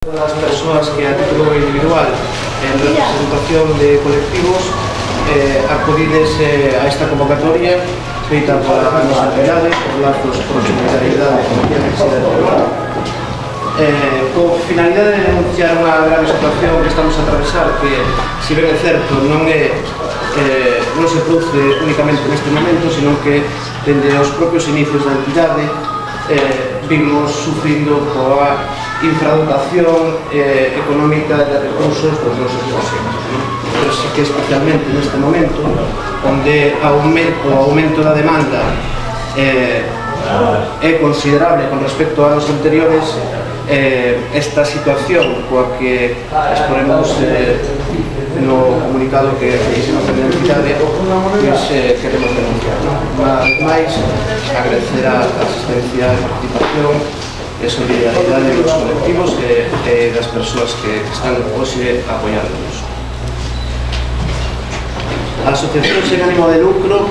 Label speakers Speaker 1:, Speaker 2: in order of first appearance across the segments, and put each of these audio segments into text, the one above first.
Speaker 1: Las persoas que a título individual en representación de colectivos acudides a esta convocatoria feita pola nosa entidade, por lazos por solidaridade con a necesidade de Ferrol, con finalidade de denunciar unha grave situación que estamos a atravesar, que, se ben é certo, non se produce únicamente neste momento, sino que dende os propios inicios da entidade vimos sufrindo coa infradotación económica de recursos dos nosos proxectos, pero sí que especialmente neste momento, onde o aumento da demanda é considerable con respecto a anos anteriores, esta situación coa que exponemos no comunicado que fixemos a identidade, queremos denunciar. Unha vez máis, agradecer a asistencia, a participación e solidaridade dos colectivos e das persoas que están hoxe apoiándonos. A Asociación Sen Ánimo de Lucro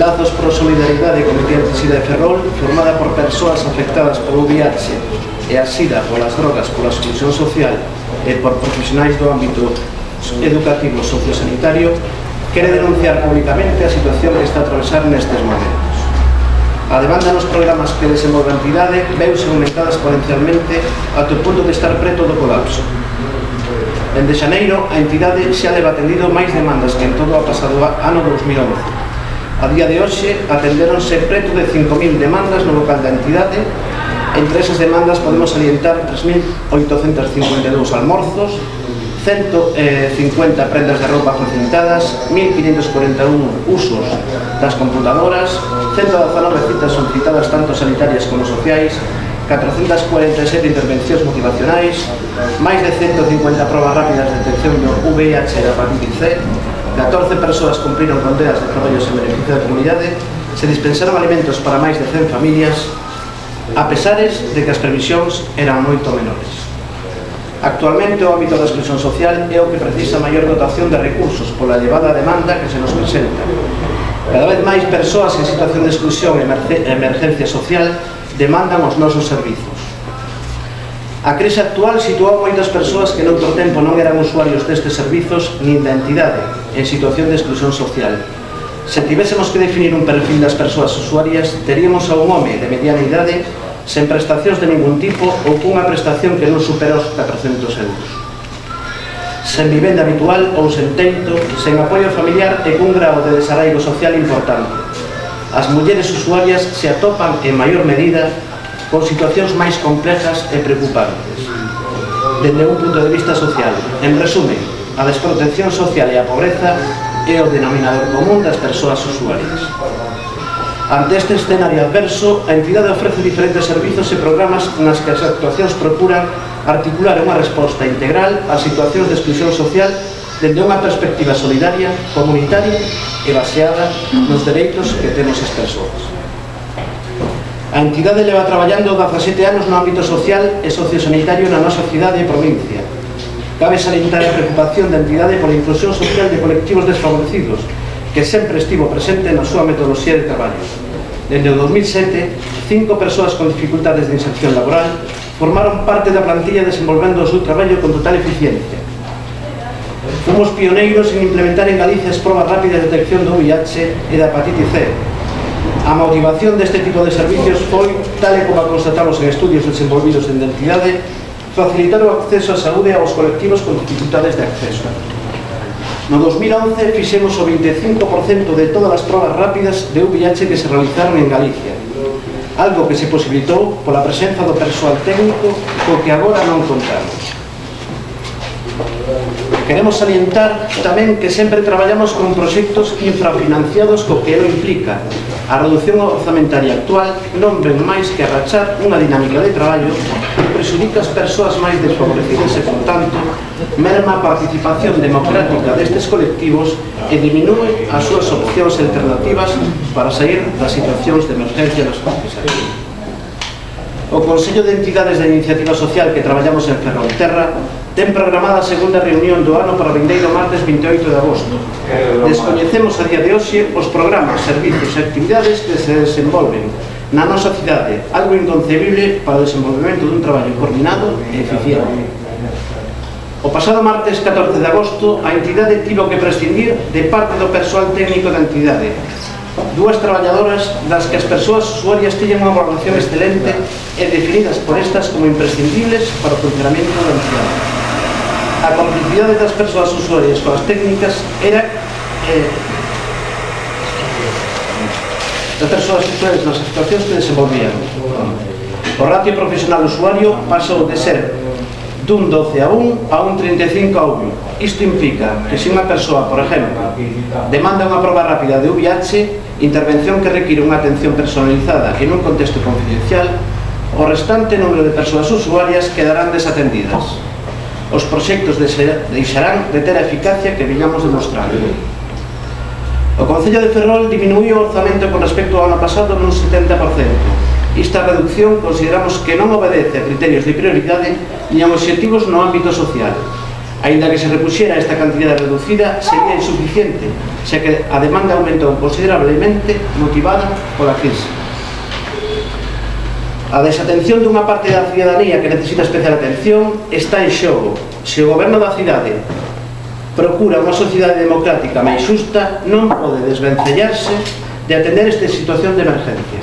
Speaker 1: Lazos pro Solidaridade Comité Antisida de Ferrol, formada por persoas afectadas por VIH e a SIDA, polas drogas, pola exclusión social e por profesionais do ámbito educativo sociosanitario, quere denunciar públicamente a situación que está a atravesar nestes momentos. A demanda nos programas que desenvolve a entidade veuse aumentada exponencialmente ata o punto de estar preto do colapso. Dende xaneiro, a entidade xa leva atendido máis demandas que en todo o pasado ano 2011. A día de hoxe, atendéronse preto de 5.000 demandas no local da entidade. Entre esas demandas podemos salientar 3.852 almorzos, 150 prendas de roupa facilitadas, 1.541 usos das computadoras, 119 citas solicitadas tanto sanitarias como sociais, 447 intervencións motivacionais, máis de 150 probas rápidas de detección do VIH e da hepatitis C, 14 persoas cumpriron condenas de traballos en beneficio da comunidade, se dispensaron alimentos para máis de 100 familias, a pesares de que as previsións eran moito menores. Actualmente o ámbito da exclusión social é o que precisa maior dotación de recursos pola elevada demanda que se nos presenta. Cada vez máis persoas en situación de exclusión e emergencia social demandan os nosos servizos. A crise actual situou moitas persoas que noutro tempo non eran usuarios destes servizos nin da entidade en situación de exclusión social. Se tivésemos que definir un perfil das persoas usuarias, teríamos a un home de mediana idade sen prestacións de ningún tipo ou cunha prestación que non supera os 400 euros. Sen vivenda habitual ou sen teito, sen apoio familiar e cun grau de desarraigo social importante. As mulleres usuarias se atopan en maior medida con situacións máis complexas e preocupantes. Dende un punto de vista social, en resumen, a desprotección social e a pobreza é o denominador común das persoas usuarias. Ante este escenario adverso, a entidade ofrece diferentes servizos e programas nas que as actuacións procuran articular unha resposta integral ás situacións de exclusión social dende unha perspectiva solidaria, comunitaria e baseada nos dereitos que temos as persoas. A entidade leva traballando 17 anos no ámbito social e sociosanitario na nosa cidade e provincia. Cabe salientar a preocupación da entidade pola inclusión social de colectivos desfavorecidos, que sempre estivo presente na súa metodoloxía de traballo. Dende o 2007, 5 persoas con dificultades de inserción laboral formaron parte da plantilla desenvolvendo o seu traballo con total eficiencia. Fomos pioneiros en implementar en Galicia as probas rápidas de detección do VIH e da hepatitis C. A motivación deste tipo de servicios foi, tal e como constatamos en estudios desenvolvidos en entidade, facilitar o acceso á saúde aos colectivos con dificultades de acceso. No 2011 fixemos o 25% de todas as probas rápidas de VIH que se realizaron en Galicia, algo que se posibilitou pola presenza do persoal técnico co que agora non contamos. Queremos salientar tamén que sempre traballamos con proxectos infrafinanciados co que elo implica. A reducción orzamentaria actual non ven máis que arrachar unha dinámica de traballo que prexudica as persoas máis desfavorecidas e, por tanto, merma a participación democrática destes colectivos e diminúe as súas opcións alternativas para sair das situacións de emergencia nas que se viven. O Consello de Entidades de Iniciativa Social que traballamos en Ferrolterra ten programada a segunda reunión do ano para o vindeiro martes 28 de agosto. Descoñecemos a día de hoxe os programas, servizos e actividades que se desenvolven na nosa cidade, algo inconcebible para o desenvolvemento dun traballo coordinado e eficiente. O pasado martes 14 de agosto, a entidade tivo que prescindir de parte do persoal técnico da entidade, dúas traballadoras das que as persoas usuarias tiñen unha valoración excelente e definidas por estas como imprescindibles para o funcionamento da entidade. A complicidade das persoas usuarias coas técnicas era das persoas usuarias nas situacións que desenvolvían. O ratio profesional usuario pasou de ser dun 12 a 1 a un 35 a 1. Isto implica que se unha persoa, por exemplo, demanda unha proba rápida de VIH, intervención que require unha atención personalizada e nun contexto confidencial, o restante número de persoas usuarias quedarán desatendidas. Os proxectos deixarán de ter a eficacia que viñamos demostrando. O Concello de Ferrol diminuiu o orzamento con respecto ao ano pasado nun 70%. Esta reducción consideramos que non obedece a criterios de prioridade ni a obxectivos no ámbito social. Aínda que se repuxera esta cantidade reducida, sería insuficiente, xa que a demanda aumentou considerablemente motivada pola crise. A desatención dunha parte da cidadanía que necesita especial atención está en xogo. Se o goberno da cidade procura unha sociedade democrática máis xusta, non pode desvencellarse de atender esta situación de emergencia.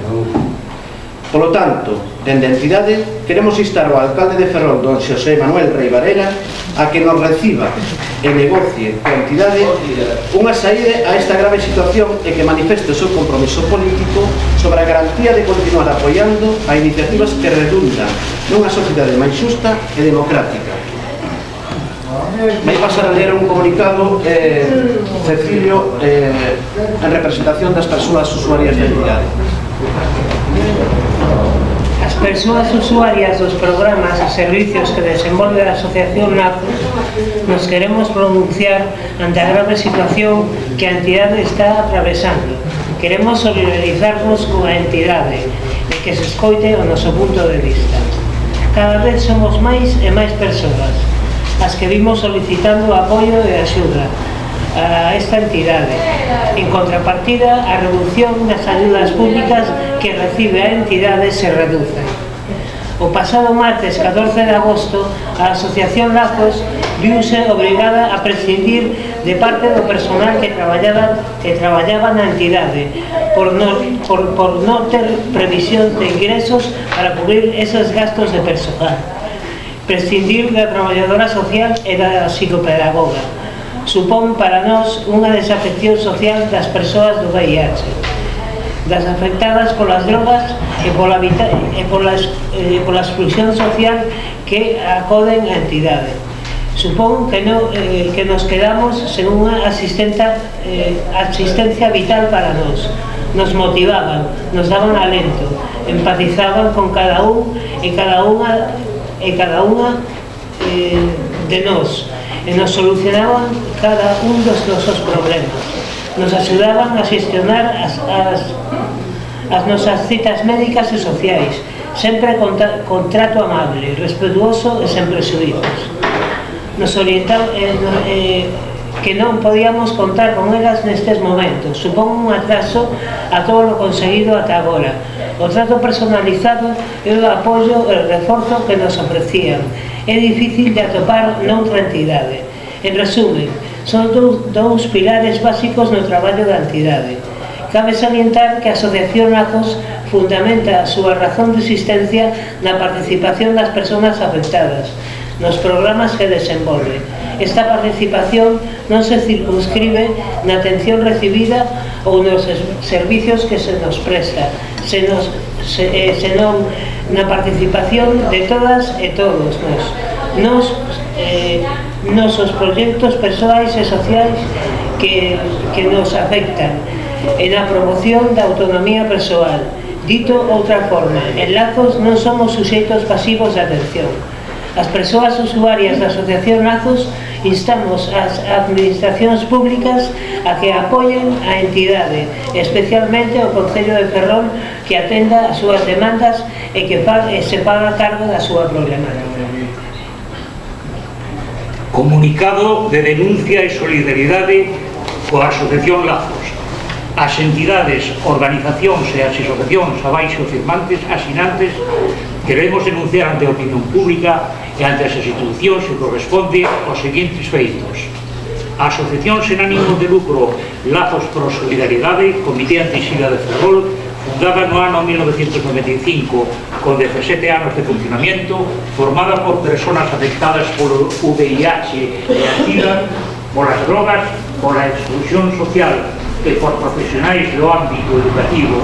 Speaker 1: Polo tanto, dende a entidade, queremos instar ao alcalde de Ferrol, don Xosé Manuel Rei Varela, a que nos reciba e negocie coa entidade unha saída a esta grave situación e que manifeste o seu compromiso político sobre a garantía de continuar apoiando a iniciativas que redundan nunha sociedade máis xusta e democrática. Vai pasar a ler un comunicado Cecilio en representación das persoas usuarias da entidade.
Speaker 2: As persoas usuarias dos programas e servicios que desenvolve a Asociación Lazos nos queremos pronunciar ante a grave situación que a entidade está atravesando. Queremos solidarizarnos coa entidade e que se escoite o noso punto de vista. Cada vez somos máis e máis persoas as que vimos solicitando apoio e axuda a esta entidade. En contrapartida, a reducción das ayudas públicas que recibe a entidade se reduce. O pasado martes 14 de agosto, a Asociación Lazos viuse obrigada a prescindir de parte do personal que traballaba na entidade por non ter previsión de ingresos para cubrir esos gastos de personal. Prescindir da traballadora social e da psicopedagoga supón para nós unha desafección social das persoas do VIH, das afectadas polas drogas e pola exclusión social que acoden a entidade. Supón que nos quedamos sen unha asistencia vital para nós. Nos motivaban, nos daban alento, empatizaban con cada un e cada unha de nós e nos solucionaban cada un dos nosos problemas. Nos axudaban a xestionar as nosas citas médicas e sociais, sempre con trato amable, respetuoso e sen prexuízos. Nos orientaban que non podíamos contar con elas nestes momentos. Supón un atraso a todo o conseguido ata agora. O trato personalizado e o apoio e o reforzo que nos ofrecían é difícil de atopar noutra entidade. En resumen, son dous pilares básicos no traballo da entidade. Cabe salientar que a Asociación Lazos fundamenta a súa razón de existencia na participación das persoas afectadas nos programas que desenvolve. Esta participación non se circunscribe na atención recibida ou nos servicios que se nos presta, senón na participación de todas e todos nosos proxectos persoais e sociais que nos afectan e na promoción da autonomía persoal. Dito outra forma, en Lazos non somos suxeitos pasivos de atención. As persoas usuarias da Asociación Lazos instamos as administracións públicas a que apoien a entidade, especialmente o Concello de Ferrol, que atenda as súas demandas e que se faga cargo da súa problemática.
Speaker 3: Comunicado de denuncia e solidaridade coa Asociación Lazos. As entidades, organizacións e as asociacións abaixo firmantes, asinantes, queremos denunciar ante a opinión pública e ante as institucións que corresponde aos seguintes feitos. A Asociación sen ánimo de lucro Lazos pro Solidaridade, Comité Antisida de Ferrol, fundada no ano 1995, con 17 anos de funcionamiento, formada por personas afectadas polo VIH e a SIDA, polas drogas, pola exclusión social e por profesionais do ámbito educativo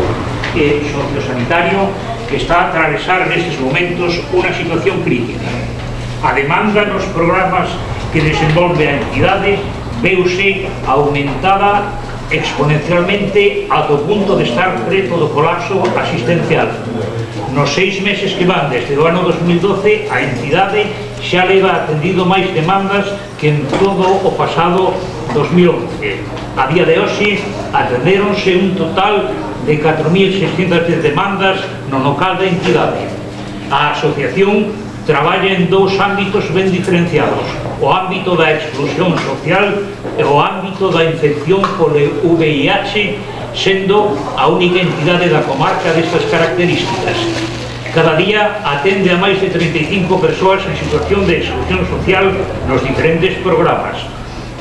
Speaker 3: e sociosanitario, que está a atravesar nestes momentos unha situación crítica. A demanda nos programas que desenvolve a entidade veuse aumentada exponencialmente ata o punto de estar preto do colapso asistencial. Nos 6 meses que van desde o ano 2012, a entidade xa leva atendido máis demandas que en todo o pasado 2011. A día de hoxe atendéronse un total de 4.610 demandas no local da entidade. A asociación traballa en dous ámbitos ben diferenciados: o ámbito da exclusión social e o ámbito da infección polo VIH, sendo a única entidade da comarca destas características. Cada día atende a máis de 35 persoas en situación de exclusión social nos diferentes programas.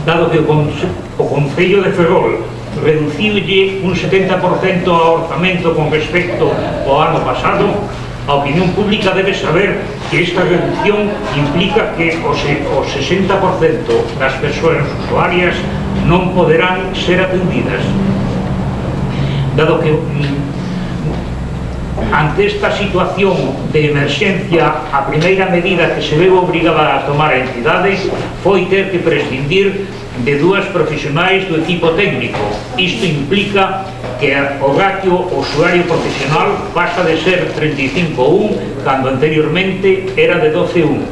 Speaker 3: Dado que o Concello de Ferrol reduciulle un 70% ao orzamento con respecto ao ano pasado, a opinión pública debe saber que esta reducción implica que o 60% das persoas usuarias non poderán ser atendidas. Dado que ante esta situación de emerxencia, a primeira medida que se veu obrigada a tomar a entidade foi ter que prescindir de 2 profesionais do equipo técnico. Isto implica que o ratio usuario profesional pasa de ser 35:1 cando anteriormente era de 12:1.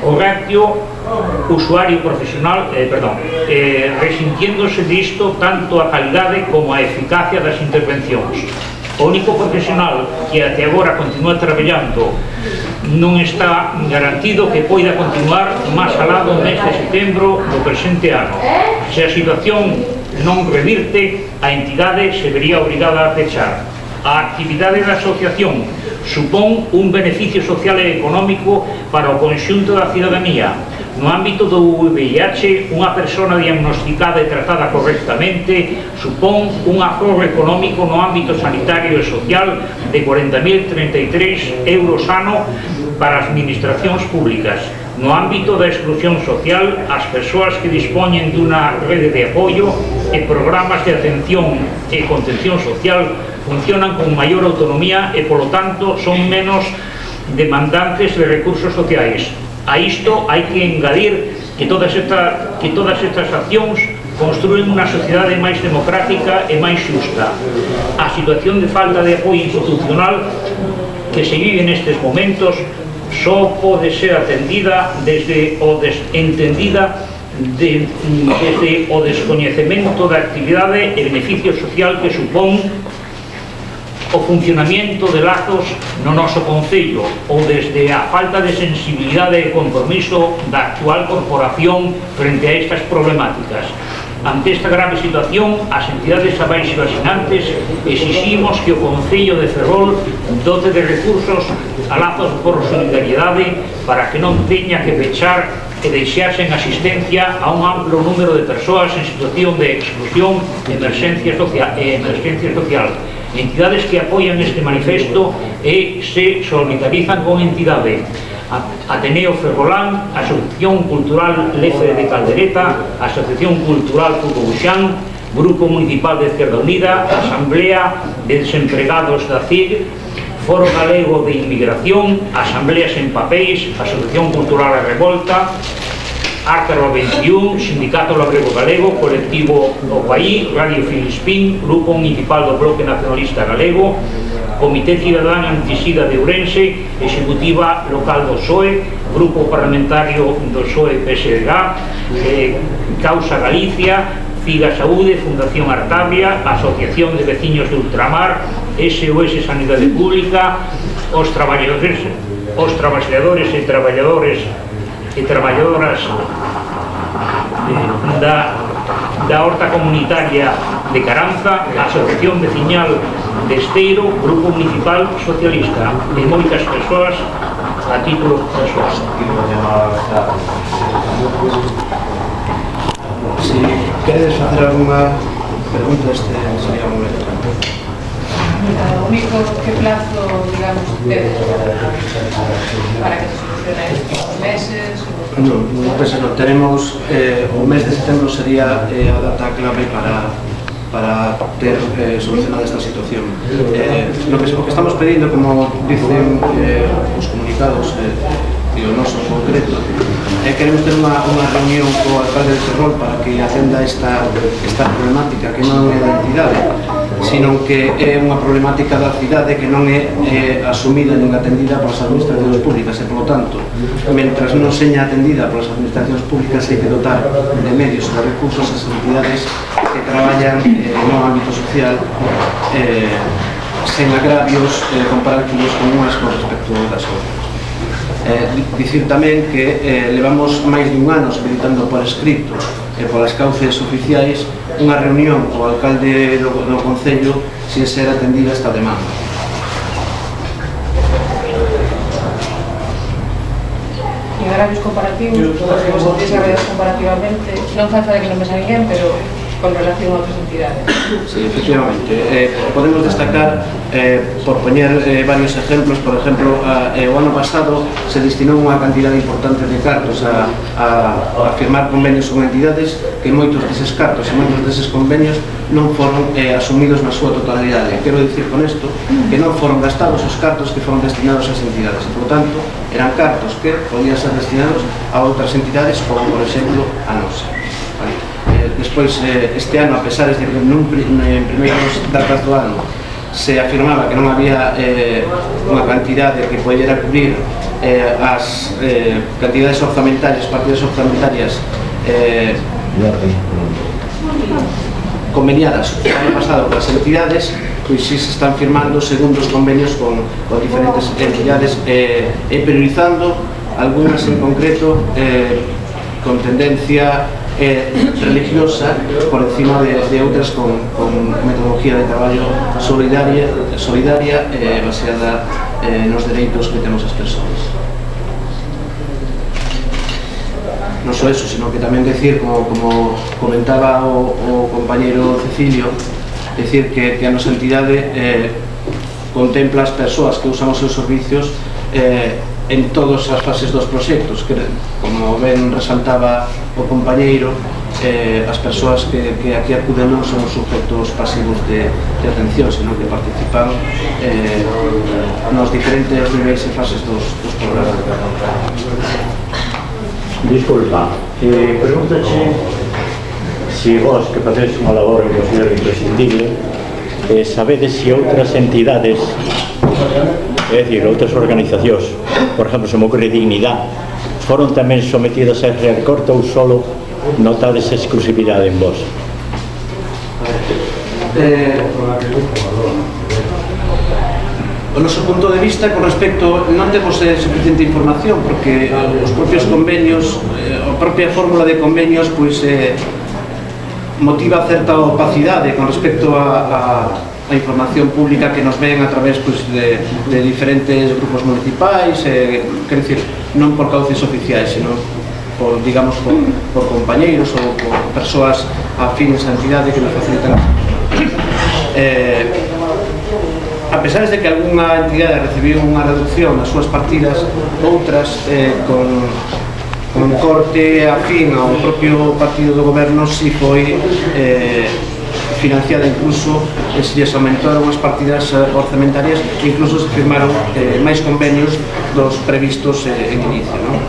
Speaker 3: O ratio usuario profesional, resintiéndose disto tanto a calidade como a eficacia das intervencións. O único profesional que até agora continúa traballando non está garantido que poida continuar máis alá do mes de setembro do presente ano. Se a situación non revirte, a entidade se vería obrigada a pechar. A actividade da asociación supón un beneficio social e económico para o conxunto da cidadanía. No ámbito do VIH, unha persona diagnosticada e tratada correctamente supón un aforro económico no ámbito sanitario e social de 40.033 euros ano para as administracións públicas. No ámbito da exclusión social, as persoas que dispoñen dunha rede de apoio e programas de atención e contención social funcionan con maior autonomía e, polo tanto, son menos demandantes de recursos sociais. A isto hai que engadir que todas estas accións construen unha sociedade máis democrática e máis xusta. A situación de falta de apoio institucional que se vive nestes momentos só pode ser atendida desde o descoñecemento da actividade e beneficio social que supón o funcionamento de lazos no noso concello, ou desde a falta de sensibilidade e compromiso da actual corporación frente a estas problemáticas. Ante esta grave situación, as entidades abaixo asinantes exiximos que o Concello de Ferrol dote de recursos a Lazos por Solidaridade para que non teña que pechar e deixar sen asistencia a un amplo número de persoas en situación de exclusión e emerxencia social. Entidades que apoian este manifesto e se solidarizan con entidade: Ateneo Ferrolán, Asociación Cultural Lefe de Caldereta, Asociación Cultural Cucobuxán, Grupo Municipal de Izquierda Unida, Asamblea de Desempregados da CIG, Foro Galego de Inmigración, Asambleas en Papéis, Asociación Cultural A Revolta, Ártaro 21, Sindicato Labrego Galego, Colectivo O País, Radio Filispín, Grupo Municipal do Bloque Nacionalista Galego, Comité Cidadán Antisida de Ourense, Executiva Local do PSOE, Grupo Parlamentario do PSOE-PSDG, Causa Galicia, Figa Saúde, Fundación Artabria, Asociación de Veciños de Ultramar, SOS Sanidade Pública, os traballadores e traballadoras da Horta Comunitaria de Caranza, a Asociación Veciñal de Esteiro, Grupo Municipal Socialista, e moitas persoas a título persoal.
Speaker 1: Si queredes facer alguna pregunta, este sería un momento.
Speaker 4: O único, que plazo, digamos, tedes para que se solucione estos meses?
Speaker 1: Non, non tenemos, o mes de setembro sería a data clave para ter solucionada esta situación. O que estamos pedindo, como dicen os comunicados, e o noso concreto, queremos ter unha reunión co alcalde de Ferrol para que atenda esta problemática, que non é da entidade, sino que é unha problemática da cidade que non é asumida nin atendida polas administracións públicas, e, polo tanto, mentras non seña atendida polas administracións públicas, hai que dotar de medios e de recursos as entidades que traballan no ámbito social sen agravios comparativos con unhas con respecto das outras. Dicir tamén que levamos máis de un ano solicitando por escrito e polas cauces oficiais unha reunión co alcalde do Concello sin ser atendida esta demanda.
Speaker 4: E agravios comparativos, porque vos tenéis agravios comparativamente, non fai falta que non pensa ninguén, pero con relación a outras entidades.
Speaker 1: Sí, efectivamente. Podemos destacar, por poñer varios ejemplos, por ejemplo, o ano pasado se destinou unha cantidad importante de cartos a firmar convenios con entidades que moitos deses cartos e moitos deses convenios non foron asumidos na súa totalidade. Quero dicir con isto que non foron gastados os cartos que foron destinados ás entidades, e, por tanto, eran cartos que podían ser destinados a outras entidades, como, por exemplo, a nosa. Despois, este ano, a pesar de que en primeiros datas do ano se afirmaba que non había unha cantidade que podera cubrir as cantidades orzamentarias, partidas orzamentarias conveniadas o ano pasado polas entidades, pois si se están firmando segundos convenios con diferentes entidades e priorizando algunhas en concreto con tendencia religiosa por encima de outras con metodología de traballo solidaria baseada nos dereitos que temos as persoas. Non só eso, sino que tamén decir, como comentaba o compañeiro Cecilio, decir que a nosa entidade contempla as persoas que usan os seus servicios en todas as fases dos proxectos, que, como ben resaltaba o compañeiro, as persoas que aquí acuden non son sujetos pasivos de atención, senón que participan nos diferentes niveis e fases dos programas.
Speaker 5: Disculpa, pregúntache se vos que facedes unha labor que considero imprescindible, sabedes se outras entidades, é dicir, outras organizacións, por exemplo, se me ocorre Dignidad, foron tamén sometidas a ese recorte ou solo notades exclusividade en vos?
Speaker 1: O noso punto de vista con respecto, non temos suficiente información, porque os propios convenios, a propia fórmula de convenios, pois motiva certa opacidade con respecto a información pública que nos ven a través de diferentes grupos municipais, quer dicir, non por cauces oficiais, senón por, digamos, por compañeiros ou por persoas afines á entidade que nos facilitan. A pesar de que algunha entidade recibiu unha reducción nas súas partidas, outras con corte afín ao propio partido do goberno si foi financiada, incluso se lles aumentaron as partidas orzamentarias e incluso se firmaron máis convenios dos previstos en inicio, non?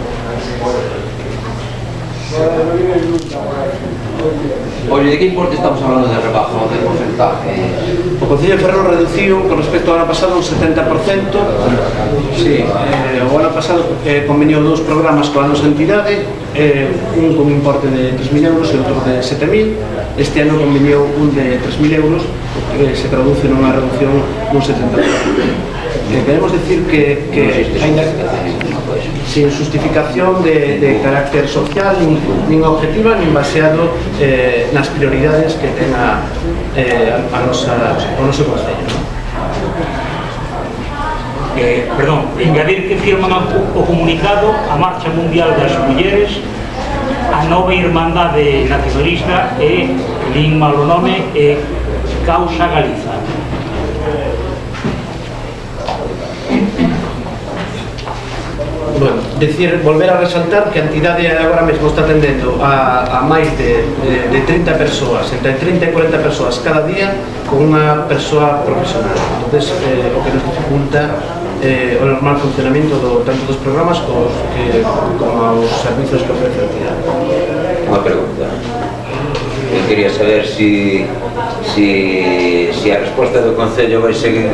Speaker 6: Oye, ¿de qué importe estamos hablando de rebaja o de porcentaje?
Speaker 1: O Concello de Ferrol reduciu con respecto ao ano pasado un 70%. Sí, o ano pasado conveniou dous programas coa nosa entidade, un con importe de 3.000 euros e outro de 7.000. Este ano conveniou un de 3.000 euros, que se traduce nunha reducción dun 70%. Queremos decir que ainda sin justificación de carácter social, nin objetiva, nin baseado nas prioridades que ten o noso Concello.
Speaker 3: Perdón, engadir que firman o comunicado a Marcha Mundial das Mulleres, a nova Irmandade Nacionalista e lin malo nome e Causa Galiza.
Speaker 1: Bueno, volver a resaltar que a entidade agora mesmo está atendendo a máis de 30 persoas, entre 30 e 40 persoas cada día, con unha persoa profesional. Entonces, o que nos dificulta o normal funcionamento tanto dos programas como aos servizos que ofrece a entidade.
Speaker 7: Unha pregunta. Eu quería saber se a resposta do Concello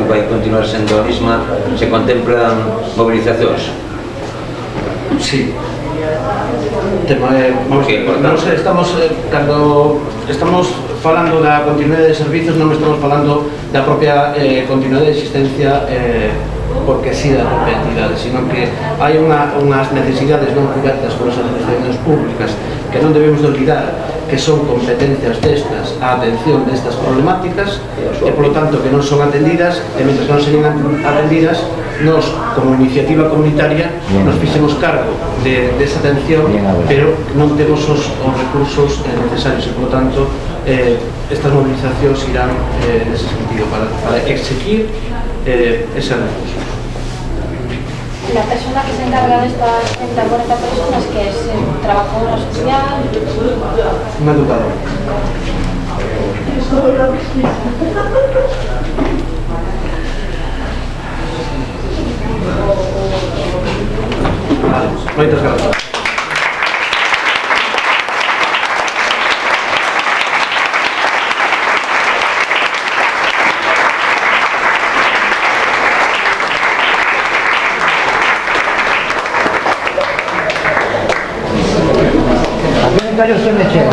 Speaker 7: vai continuar sendo a mesma, se contemplan mobilizacións.
Speaker 1: Sí. Cando estamos falando da continuidade de servizos, non estamos falando da propia continuidade de existencia porque sí da propia entidade, sino que hai unhas necesidades non cubiertas polas administracións públicas que non debemos de olvidar que son competencias destas a atención destas problemáticas e, polo tanto, que non son atendidas e, mentre non sean atendidas, nos, como iniciativa comunitaria, nos fixemos cargo desa atención, pero non temos os recursos necesarios e, polo tanto, estas movilizacións irán nese sentido, para exigir ese recurso.
Speaker 8: La persona que se encarga de estas 30 o 40 personas, que es trabajadora social...
Speaker 1: Una educadora. Vale, moitas gracias.
Speaker 9: Yo soy mechero.